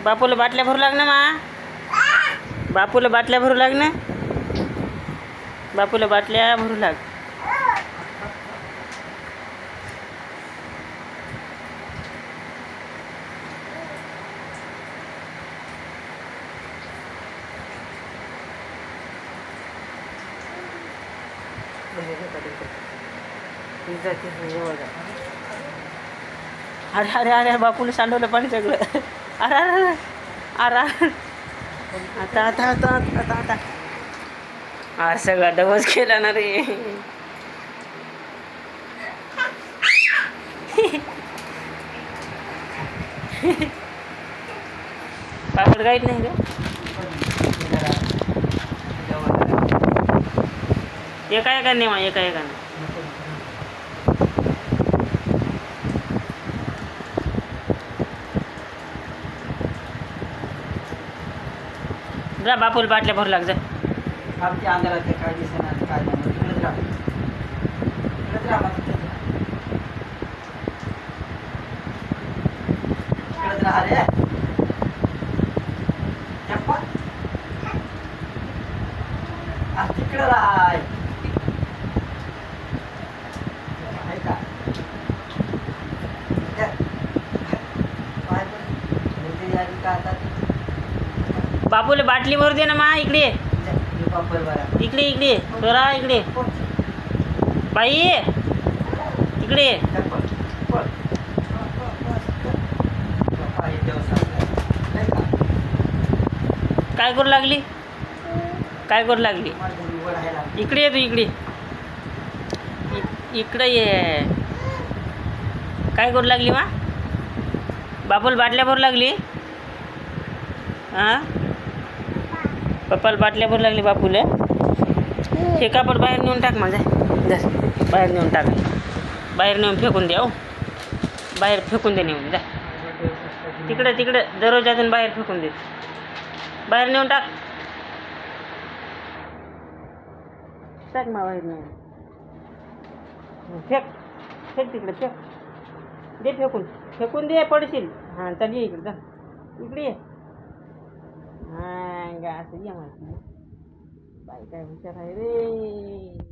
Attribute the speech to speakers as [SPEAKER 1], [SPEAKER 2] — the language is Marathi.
[SPEAKER 1] बापूला बाटल्या भरू लाग ना मा. बापूला बाटल्या भरू लाग ना. बापूला बाटल्या भरू लाग. अरे अरे अरे बापूला सांडवलं पाणी सगळं. अरे अरे अरे अरे आता आता आता आता आता अरे सगळा डबस केला ना रे. पापड काहीच नाही रे. एका एकाने मा एका एकाने. जा बापूला बाटल्या भरू लाग जा.
[SPEAKER 2] आमच्या अंधारात काय दिसेना काय नाही. इकडेच राहा इकडेच राहा इकडेच राहा रे. चप्पा तिकडे राहा. ऐका
[SPEAKER 1] बापूला बाटली भरू दे ना मा. इकडे इकडे इकडे सोरा इकडे. बाई इकडे. काय करू लागली. काय करू लागली. इकडे ये तू इकडे. इकडे ये. काय करू लागली मा. बापूला बाटल्या भरू लागली. हां पप्पाला बाटल्या भरू लागली बापूला. हे कापड बाहेर नेऊन टाक माझ्या. जा बाहेर नेऊन टाक. बाहेर नेऊन फेकून द्या. हो बाहेर फेकून दे नेऊन जा. तिकडे तिकडे दरवाजातून बाहेर फेकून दे. बाहेर नेऊन टाक. टाक मा बाहेर नेऊन. फेक फेक तिकडे फेक. दे फेकून. फेकून दे पडशील. हां चल ये इकडे जा. इकडे ये. हां असं ये माहिती. बाई काय हुशार आहे रे.